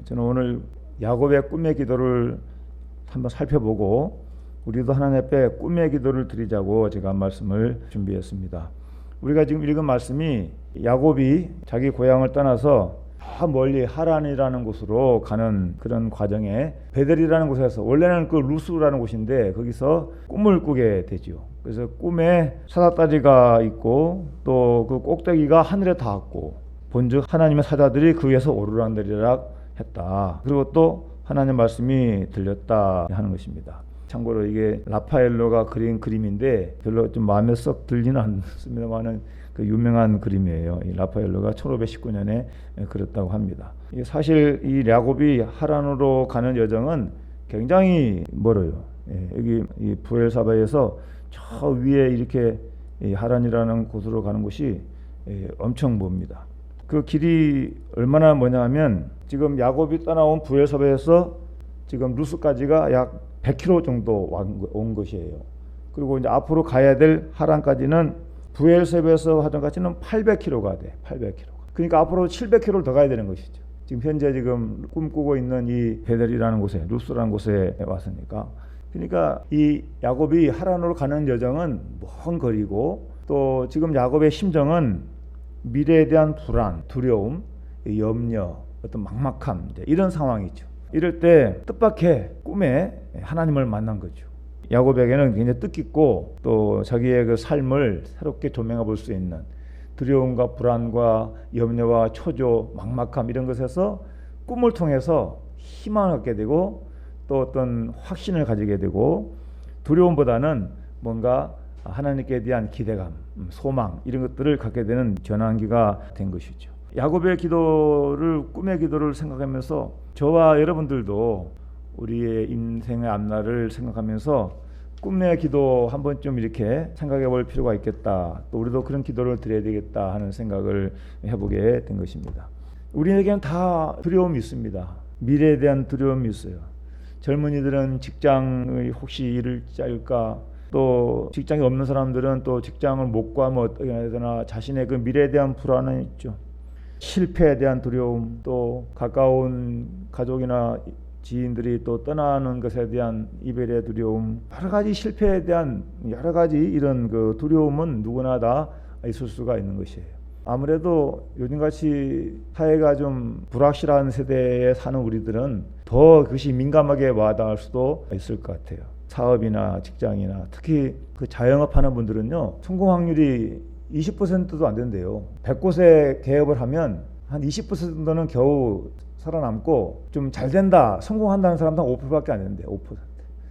저는 오늘 야곱의 꿈의 기도를 한번 살펴보고 우리도 하나님 앞에 꿈의 기도를 드리자고 제가 말씀을 준비했습니다. 우리가 지금 읽은 말씀이 야곱이 자기 고향을 떠나서 저 멀리 하란이라는 곳으로 가는 그런 과정에 베델이라는 곳에서, 원래는 그 루스라는 곳인데 거기서 꿈을 꾸게 되죠. 그래서 꿈에 사닥다리가 있고 또 그 꼭대기가 하늘에 닿았고 본즉 하나님의 사자들이 그 위에서 오르락내리락 했다. 그리고 또 하나님 말씀이 들렸다 하는 것입니다. 참고로 이게 라파엘로가 그린 그림인데 별로 좀 마음에 썩 들지는 않습니다만은 그 유명한 그림이에요. 이 라파엘로가 1519년에 그렸다고 합니다. 사실 이 야곱이 하란으로 가는 여정은 굉장히 멀어요. 여기 이 부엘사바에서 저 위에 이렇게 하란이라는 곳으로 가는 곳이 엄청 멉니다. 그 길이 얼마나 뭐냐면 지금 야곱이 떠나온 부엘사바에서 지금 루스까지가 약 100km 정도 온 것이에요. 그리고 이제 앞으로 가야 될 하란까지는 부엘세베에서 하던까지는 800km가 돼. 800km. 그러니까 앞으로 700km를 더 가야 되는 것이죠. 지금 현재 지금 꿈꾸고 있는 이 베델이라는 곳에, 루스라는 곳에 왔으니까. 그러니까 이 야곱이 하란으로 가는 여정은 먼 거리고, 또 지금 야곱의 심정은 미래에 대한 불안, 두려움, 염려, 어떤 막막함, 이런 상황이죠. 이럴 때 뜻밖의 꿈에 하나님을 만난 거죠. 야곱에게는 굉장히 뜻깊고 또 자기의 그 삶을 새롭게 조명해 볼 수 있는 두려움과 불안과 염려와 초조, 막막함 이런 것에서 꿈을 통해서 희망을 갖게 되고 또 어떤 확신을 가지게 되고 두려움보다는 뭔가 하나님께 대한 기대감, 소망 이런 것들을 갖게 되는 전환기가 된 것이죠. 야곱의 기도를, 꿈의 기도를 생각하면서 저와 여러분들도 우리의 인생의 앞날을 생각하면서 꿈의 기도 한 번쯤 이렇게 생각해 볼 필요가 있겠다. 또 우리도 그런 기도를 드려야 되겠다 하는 생각을 해보게 된 것입니다. 우리에게는 다 두려움이 있습니다. 미래에 대한 두려움이 있어요. 젊은이들은 직장을 혹시 잃을지 알까, 또 직장이 없는 사람들은 또 직장을 못 구하면 어떻게 해야 되나, 자신의 그 미래에 대한 불안은 있죠. 실패에 대한 두려움, 또 가까운 가족이나 지인들이 또 떠나는 것에 대한 이별의 두려움, 여러 가지 실패에 대한 여러 가지 이런 그 두려움은 누구나 다 있을 수가 있는 것이에요. 아무래도 요즘같이 사회가 좀 불확실한 세대에 사는 우리들은 더 그것이 민감하게 와닿을 수도 있을 것 같아요. 사업이나 직장이나 특히 그 자영업하는 분들은요, 성공 확률이 20%도 안 된대요. 100곳에 개업을 하면 한 20% 정도는 겨우 살아남고 좀 잘 된다, 성공한다는 사람도 한 5%밖에 안 된대요. 5%.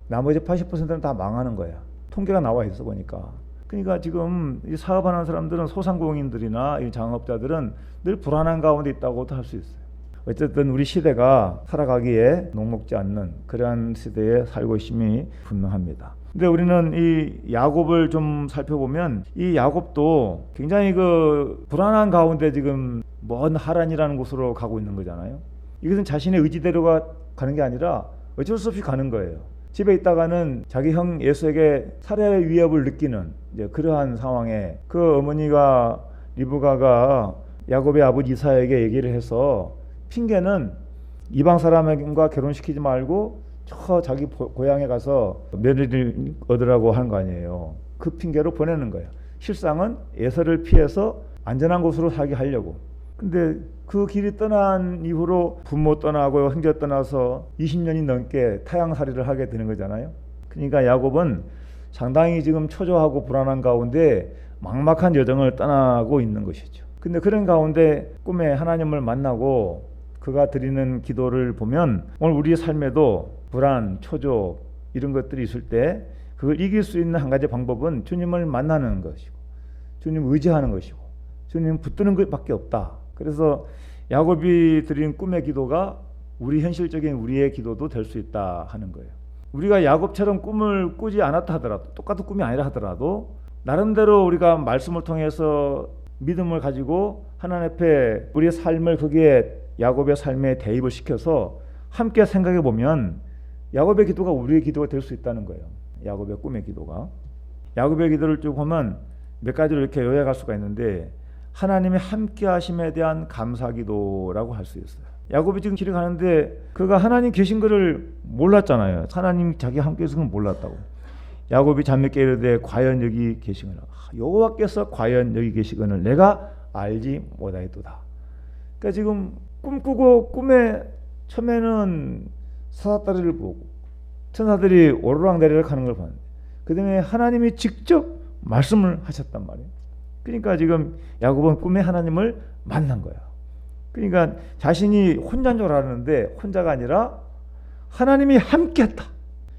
나머지 80%는 다 망하는 거야. 통계가 나와 있어 보니까. 그러니까 지금 이 사업하는 사람들은, 소상공인들이나 이 장업자들은 늘 불안한 가운데 있다고도 할 수 있어요. 어쨌든 우리 시대가 살아가기에 녹록지 않는 그러한 시대에 살고 있음이 분명합니다. 근데 우리는 이 야곱을 좀 살펴보면 이 야곱도 굉장히 그 불안한 가운데 지금 먼 하란이라는 곳으로 가고 있는 거잖아요. 이것은 자신의 의지대로가 가는 게 아니라 어쩔 수 없이 가는 거예요. 집에 있다가는 자기 형 에서에게 살해 위협을 느끼는 이제 그러한 상황에 그 어머니가 리브가가 야곱의 아버지 이삭에게 얘기를 해서, 핑계는 이방 사람과 결혼시키지 말고 저 자기 고향에 가서 며느리를 얻으라고 하는 거 아니에요. 그 핑계로 보내는 거예요. 실상은 에서를 피해서 안전한 곳으로 살게 하려고. 근데 그 길이 떠난 이후로 부모 떠나고 형제 떠나서 20년이 넘게 타향살이를 하게 되는 거잖아요. 그러니까 야곱은 상당히 지금 초조하고 불안한 가운데 막막한 여정을 떠나고 있는 것이죠. 근데 그런 가운데 꿈에 하나님을 만나고 그가 드리는 기도를 보면 오늘 우리의 삶에도 불안, 초조 이런 것들이 있을 때 그걸 이길 수 있는 한 가지 방법은 주님을 만나는 것이고 주님 의지하는 것이고 주님 붙드는 것밖에 없다. 그래서 야곱이 드린 꿈의 기도가 우리 현실적인 우리의 기도도 될 수 있다 하는 거예요. 우리가 야곱처럼 꿈을 꾸지 않았다 하더라도, 똑같은 꿈이 아니라 하더라도 나름대로 우리가 말씀을 통해서 믿음을 가지고 하나님 앞에 우리의 삶을 거기에 야곱의 삶에 대입을 시켜서 함께 생각해 보면 야곱의 기도가 우리의 기도가 될 수 있다는 거예요. 야곱의 꿈의 기도가. 야곱의 기도를 쭉 보면 몇 가지로 이렇게 요약할 수가 있는데, 하나님의 함께 하심에 대한 감사 기도라고 할 수 있어요. 야곱이 지금 길을 가는데 그가 하나님 계신 것을 몰랐잖아요. 하나님 자기 함께 계신 걸 몰랐다고. 야곱이 잠에깨 이르되 과연 여기 계시거늘 여호와께서 과연 여기 계시거늘 내가 알지 못하였도다. 그러니까 지금 꿈꾸고 꿈에 처음에는 사사다리를 보고 천사들이 오르락내리락 하는 걸 봤는데 그 다음에 하나님이 직접 말씀을 하셨단 말이에요. 그러니까 지금 야곱은 꿈에 하나님을 만난 거야. 그러니까 자신이 혼자인 줄 알았는데 혼자가 아니라 하나님이 함께했다.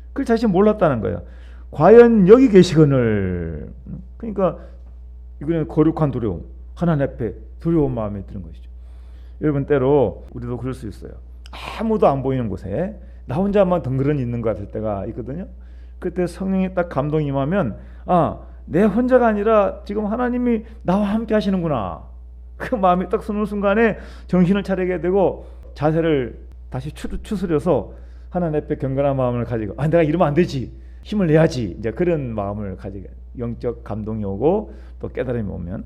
그걸 자신이 몰랐다는 거예요. 과연 여기 계시거늘. 그러니까 이거는 거룩한 두려움, 하나님 앞에 두려운 마음이 드는 것이죠. 여러분 때로 우리도 그럴 수 있어요. 아무도 안 보이는 곳에 나 혼자만 덩그러니 있는 것 같을 때가 있거든요. 그때 성령이 딱 감동이 임하면 내 혼자가 아니라 지금 하나님이 나와 함께 하시는구나. 그 마음이 딱 서는 순간에 정신을 차리게 되고 자세를 다시 추스려서 하나님 앞에 경건한 마음을 가지고 내가 이러면 안 되지. 힘을 내야지. 이제 그런 마음을 가지게 영적 감동이 오고 또 깨달음이 오면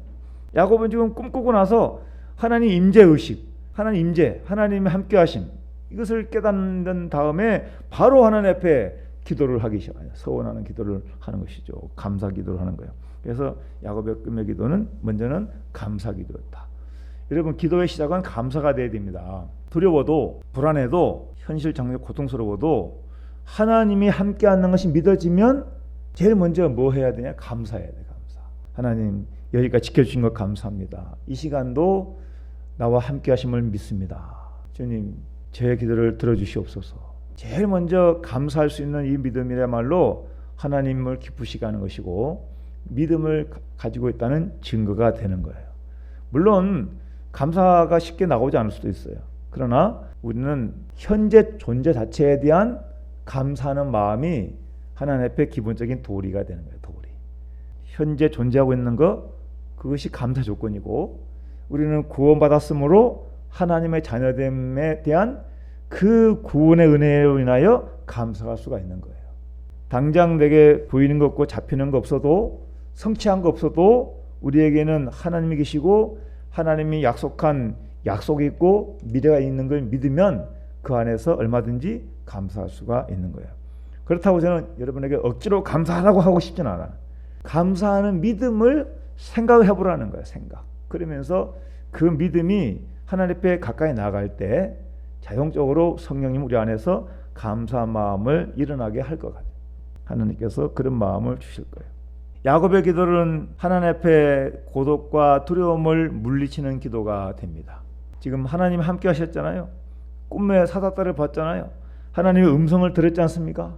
야곱은 지금 꿈꾸고 나서 하나님 임재 의식, 하나님 임재, 하나님의 함께 하심 이것을 깨닫는 다음에 바로 하나님 앞에 기도를 하기 시작해요. 서원하는 기도를 하는 것이죠. 감사 기도를 하는 거예요. 그래서 야곱의 꿈의 기도는 먼저는 감사 기도였다. 여러분 기도의 시작은 감사가 돼야 됩니다. 두려워도 불안해도 현실 장면 고통스러워도 하나님이 함께 하는 것이 믿어지면 제일 먼저 뭐 해야 되냐? 감사해야 돼. 감사. 하나님 여기까지 지켜주신 것 감사합니다. 이 시간도 나와 함께 하심을 믿습니다. 주님 제 기도를 들어주시옵소서. 제일 먼저 감사할 수 있는 이 믿음이야말로 하나님을 기쁘시게 하는 것이고 믿음을 가지고 있다는 증거가 되는 거예요. 물론 감사가 쉽게 나오지 않을 수도 있어요. 그러나 우리는 현재 존재 자체에 대한 감사하는 마음이 하나님 앞에 기본적인 도리가 되는 거예요. 도리. 현재 존재하고 있는 것 그것이 감사 조건이고 우리는 구원받았으므로 하나님의 자녀됨에 대한 그 구원의 은혜로 인하여 감사할 수가 있는 거예요. 당장 내게 보이는 것 없고 잡히는 것 없어도 성취한 것 없어도 우리에게는 하나님이 계시고 하나님이 약속한 약속이 있고 미래가 있는 걸 믿으면 그 안에서 얼마든지 감사할 수가 있는 거예요. 그렇다고 저는 여러분에게 억지로 감사하라고 하고 싶진 않아요. 감사하는 믿음을 생각을 해보라는 거예요. 생각. 그러면서 그 믿음이 하나님 앞에 가까이 나아갈 때 자동적으로 성령님 우리 안에서 감사한 마음을 일어나게 할 것 같아요. 하나님께서 그런 마음을 주실 거예요. 야곱의 기도는 하나님 앞에 고독과 두려움을 물리치는 기도가 됩니다. 지금 하나님 함께 하셨잖아요. 꿈에 사사다리를 봤잖아요. 하나님의 음성을 들었지 않습니까?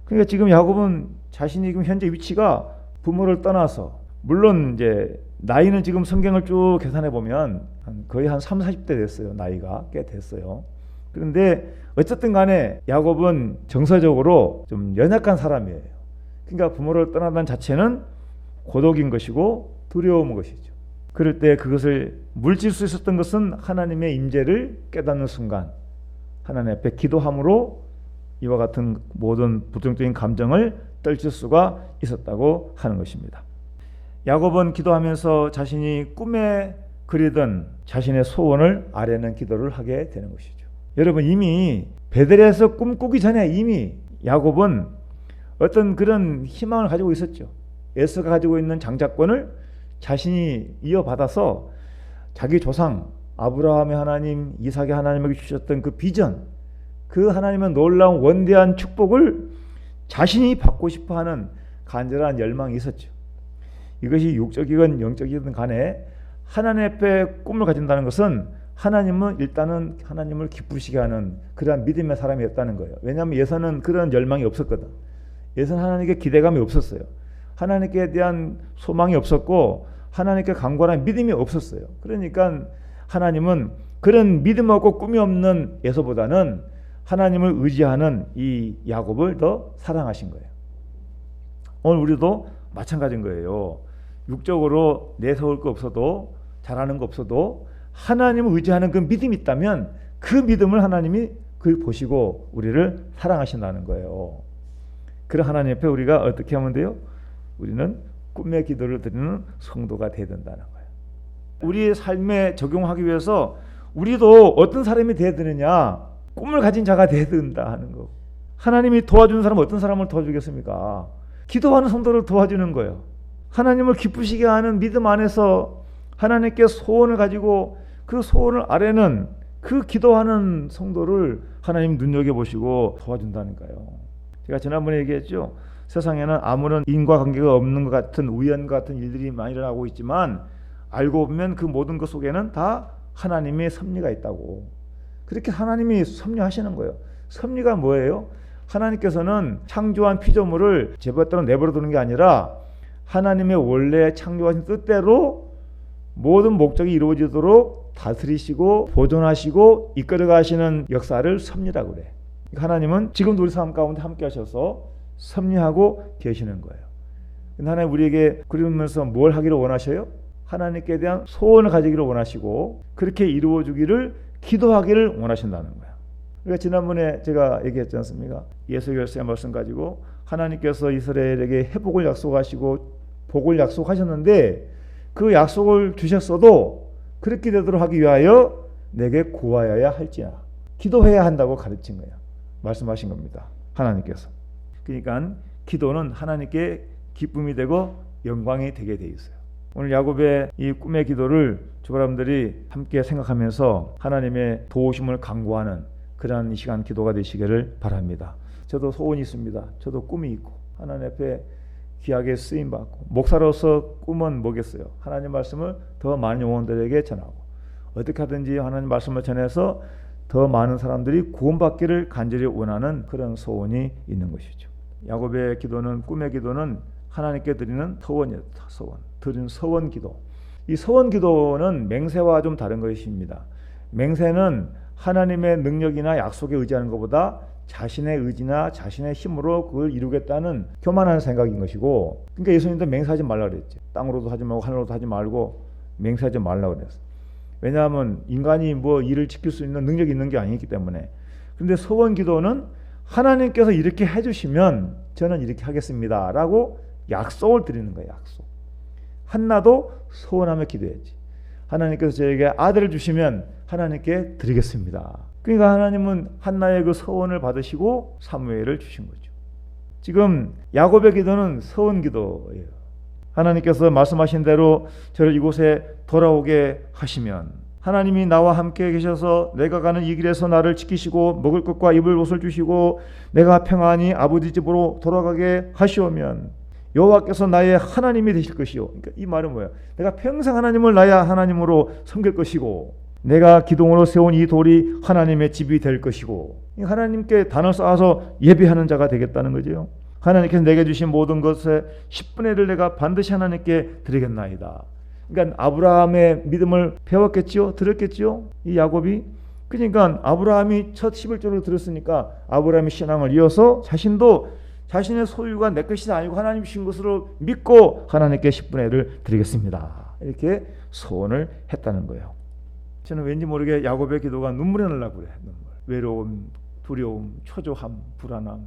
그러니까 지금 야곱은 자신이 지금 현재 위치가 부모를 떠나서 물론 이제 나이는 지금 성경을 쭉 계산해 보면 거의 한 30, 40대 됐어요. 나이가 꽤 됐어요. 그런데 어쨌든 간에 야곱은 정서적으로 좀 연약한 사람이에요. 그러니까 부모를 떠난다는 자체는 고독인 것이고 두려운 것이죠. 그럴 때 그것을 물질 수 있었던 것은 하나님의 임재를 깨닫는 순간 하나님 앞에 기도함으로 이와 같은 모든 부정적인 감정을 떨칠 수가 있었다고 하는 것입니다. 야곱은 기도하면서 자신이 꿈에 그리던 자신의 소원을 아뢰는 기도를 하게 되는 것이죠. 여러분 이미 베들레헴에서 꿈꾸기 전에 이미 야곱은 어떤 그런 희망을 가지고 있었죠. 에서가 가지고 있는 장자권을 자신이 이어받아서 자기 조상 아브라함의 하나님, 이삭의 하나님에게 주셨던 그 비전, 그 하나님의 놀라운 원대한 축복을 자신이 받고 싶어하는 간절한 열망이 있었죠. 이것이 육적이건 영적이든 간에 하나님 앞에 꿈을 가진다는 것은 하나님은 일단은 하나님을 기쁘시게 하는 그러한 믿음의 사람이었다는 거예요. 왜냐하면 예서는 그런 열망이 없었거든. 예서는 하나님께 기대감이 없었어요. 하나님께 대한 소망이 없었고 하나님께 강건한 믿음이 없었어요. 그러니까 하나님은 그런 믿음 없고 꿈이 없는 에서보다는 하나님을 의지하는 이 야곱을 더 사랑하신 거예요. 오늘 우리도 마찬가지인 거예요. 육적으로 내세울 거 없어도 잘하는 거 없어도 하나님을 의지하는 그 믿음이 있다면 그 믿음을 하나님이 그걸 보시고 우리를 사랑하신다는 거예요. 그런 하나님 앞에 우리가 어떻게 하면 돼요? 우리는 꿈의 기도를 드리는 성도가 되어야 된다는 거예요. 우리의 삶에 적용하기 위해서 우리도 어떤 사람이 돼야 되느냐? 꿈을 가진 자가 돼야 된다 하는 거. 하나님이 도와주는 사람은 어떤 사람을 도와주겠습니까? 기도하는 성도를 도와주는 거예요. 하나님을 기쁘시게 하는 믿음 안에서 하나님께 소원을 가지고 그 소원을 아뢰는 그 기도하는 성도를 하나님 눈여겨보시고 도와준다니까요. 제가 지난번에 얘기했죠. 세상에는 아무런 인과관계가 없는 것 같은 우연 같은 일들이 많이 일어나고 있지만 알고 보면 그 모든 것 속에는 다 하나님의 섭리가 있다고. 그렇게 하나님이 섭리하시는 거예요. 섭리가 뭐예요? 하나님께서는 창조한 피조물을 제멋대로 내버려 두는 게 아니라 하나님의 원래 창조하신 뜻대로 모든 목적이 이루어지도록 다스리시고 보존하시고 이끌어 가시는 역사를 섭리라고 그래. 하나님은 지금도 우리 삶 가운데 함께 하셔서 섭리하고 계시는 거예요. 하나님 우리에게 그러면서 뭘 하기를 원하셔요? 하나님께 대한 소원을 가지기를 원하시고 그렇게 이루어 주기를 기도하기를 원하신다는 거예요. 그러니까 지난번에 제가 얘기했지 않습니까? 예수결서의 말씀 가지고 하나님께서 이스라엘에게 회복을 약속하시고 복을 약속하셨는데 그 약속을 주셨어도 그렇게 되도록 하기 위하여 내게 구하여야 할지라 기도해야 한다고 가르친 거예요. 말씀하신 겁니다. 하나님께서. 그러니까 기도는 하나님께 기쁨이 되고 영광이 되게 돼 있어요. 오늘 야곱의 이 꿈의 기도를 주바람들이 함께 생각하면서 하나님의 도우심을 간구하는 그런 이 시간 기도가 되시기를 바랍니다. 저도 소원이 있습니다. 저도 꿈이 있고 하나님 앞에 귀하게 쓰임 받고 목사로서 꿈은 뭐겠어요? 하나님 말씀을 더 많은 영혼들에게 전하고 어떻게 하든지 하나님 말씀을 전해서 더 많은 사람들이 구원받기를 간절히 원하는 그런 소원이 있는 것이죠. 야곱의 기도는 꿈의 기도는 하나님께 드리는 서원이었다. 서원. 드리는 서원 기도. 이 서원 기도는 맹세와 좀 다른 것입니다. 맹세는 하나님의 능력이나 약속에 의지하는 것보다 자신의 의지나 자신의 힘으로 그걸 이루겠다는 교만한 생각인 것이고, 그러니까 예수님도 맹세하지 말라 그랬죠. 땅으로도 하지 말고 하늘로도 하지 말고 맹세하지 말라 그랬어요. 왜냐하면 인간이 뭐 일을 지킬 수 있는 능력이 있는 게 아니기 때문에. 그런데 서원 기도는 하나님께서 이렇게 해주시면 저는 이렇게 하겠습니다 라고 약속을 드리는 거예요. 약속. 한나도 소원하며 기도했지. 하나님께서 저에게 아들을 주시면 하나님께 드리겠습니다. 그러니까 하나님은 한나의 그 서원을 받으시고 사무엘을 주신 거죠. 지금 야곱의 기도는 서원 기도예요. 하나님께서 말씀하신 대로 저를 이곳에 돌아오게 하시면, 하나님이 나와 함께 계셔서 내가 가는 이 길에서 나를 지키시고 먹을 것과 입을 옷을 주시고 내가 평안히 아버지 집으로 돌아가게 하시오면 여호와께서 나의 하나님이 되실 것이요. 그러니까 이 말은 뭐야? 내가 평생 하나님을 나의 하나님으로 섬길 것이고 내가 기둥으로 세운 이 돌이 하나님의 집이 될 것이고, 하나님께 단을 쌓아서 예배하는 자가 되겠다는 거죠. 하나님께서 내게 주신 모든 것의 10분의 1을 내가 반드시 하나님께 드리겠나이다. 그러니까 아브라함의 믿음을 배웠겠지요? 들었겠지요? 이 야곱이. 그러니까 아브라함이 첫 11조를 들었으니까 아브라함의 신앙을 이어서 자신도 자신의 소유가 내 것이 아니고 하나님 주신 것으로 믿고 하나님께 10분의 1을 드리겠습니다. 이렇게 소원을 했다는 거예요. 저는 왠지 모르게 야곱의 기도가 눈물이 나려고 그래. 눈물. 외로움, 두려움, 초조함, 불안함.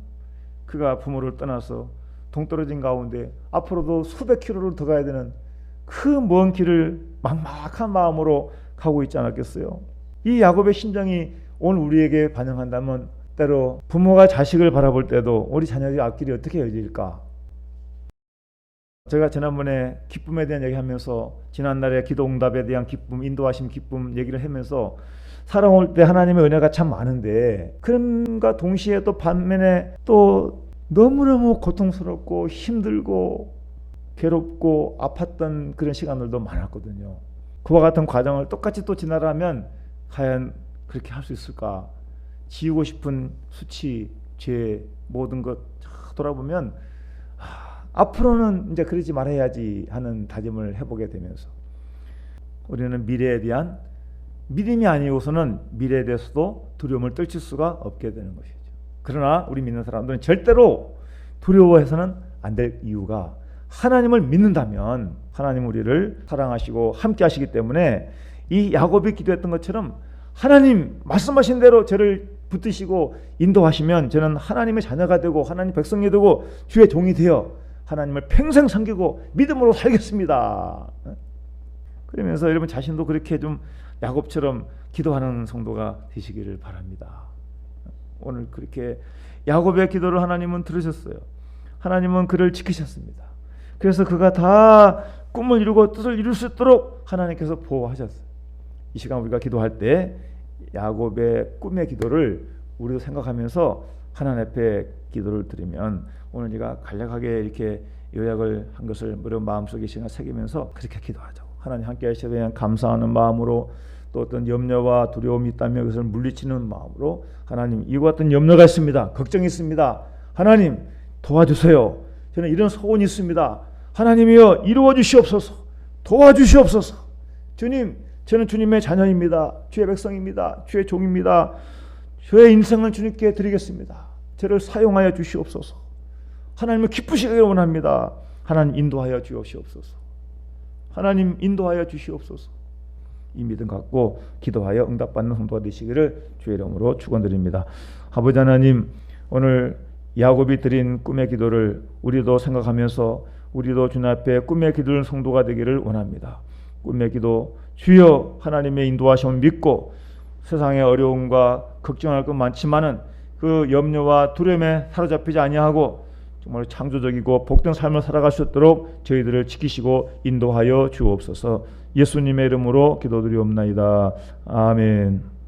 그가 부모를 떠나서 동떨어진 가운데 앞으로도 수백 킬로를 더 가야 되는 그 먼 길을 막막한 마음으로 가고 있지 않았겠어요? 이 야곱의 심정이 오늘 우리에게 반영한다면 때로 부모가 자식을 바라볼 때도 우리 자녀의 앞길이 어떻게 이어질까? 제가 지난번에 기쁨에 대한 얘기하면서 지난날의 기도 응답에 대한 기쁨, 인도하심 기쁨 얘기를 하면서 살아올 때 하나님의 은혜가 참 많은데 그럼과 동시에 또 반면에 또 너무너무 고통스럽고 힘들고 괴롭고 아팠던 그런 시간들도 많았거든요. 그와 같은 과정을 똑같이 또 지나라면 과연 그렇게 할 수 있을까? 지우고 싶은 수치, 죄, 모든 것 돌아보면 앞으로는 이제 그러지 말아야지 하는 다짐을 해보게 되면서 우리는 미래에 대한 믿음이 아니고서는 미래에 대해서도 두려움을 떨칠 수가 없게 되는 것이죠. 그러나 우리 믿는 사람들은 절대로 두려워해서는 안 될 이유가 하나님을 믿는다면 하나님 우리를 사랑하시고 함께 하시기 때문에 이 야곱이 기도했던 것처럼 하나님 말씀하신 대로 저를 붙드시고 인도하시면 저는 하나님의 자녀가 되고 하나님 백성이 되고 주의 종이 되어 하나님을 평생 섬기고 믿음으로 살겠습니다. 그러면서 여러분 자신도 그렇게 좀 야곱처럼 기도하는 성도가 되시기를 바랍니다. 오늘 그렇게 야곱의 기도를 하나님은 들으셨어요. 하나님은 그를 지키셨습니다. 그래서 그가 다 꿈을 이루고 뜻을 이룰 수 있도록 하나님께서 보호하셨어요. 이 시간 우리가 기도할 때 야곱의 꿈의 기도를 우리도 생각하면서 하나님 앞에 기도를 드리면, 오늘 제가 간략하게 이렇게 요약을 한 것을 우리 마음속에 시간 새기면서 그렇게 기도하자고, 하나님 함께 하시에 대한 감사하는 마음으로, 또 어떤 염려와 두려움이 있다면 그것을 물리치는 마음으로, 하나님 이와 같은 염려가 있습니다, 걱정이 있습니다, 하나님 도와주세요, 저는 이런 소원이 있습니다, 하나님이여 이루어 주시옵소서, 도와주시옵소서, 주님 저는 주님의 자녀입니다, 주의 백성입니다, 주의 종입니다, 저의 인생을 주님께 드리겠습니다, 저를 사용하여 주시옵소서, 하나님을 기쁘시기를 원합니다, 하나님 인도하여 주시옵소서, 하나님 인도하여 주시옵소서. 이 믿음 갖고 기도하여 응답받는 성도가 되시기를 주의 이름으로 축원드립니다. 아버지 하나님, 오늘 야곱이 드린 꿈의 기도를 우리도 생각하면서 우리도 주님 앞에 꿈의 기도를 성도가 되기를 원합니다. 꿈의 기도, 주여 하나님의 인도하심을 믿고 세상의 어려움과 걱정할 것 많지만은 그 염려와 두려움에 사로잡히지 아니하고 정말 창조적이고 복된 삶을 살아갈 수 있도록 저희들을 지키시고 인도하여 주옵소서. 예수님의 이름으로 기도드리옵나이다. 아멘.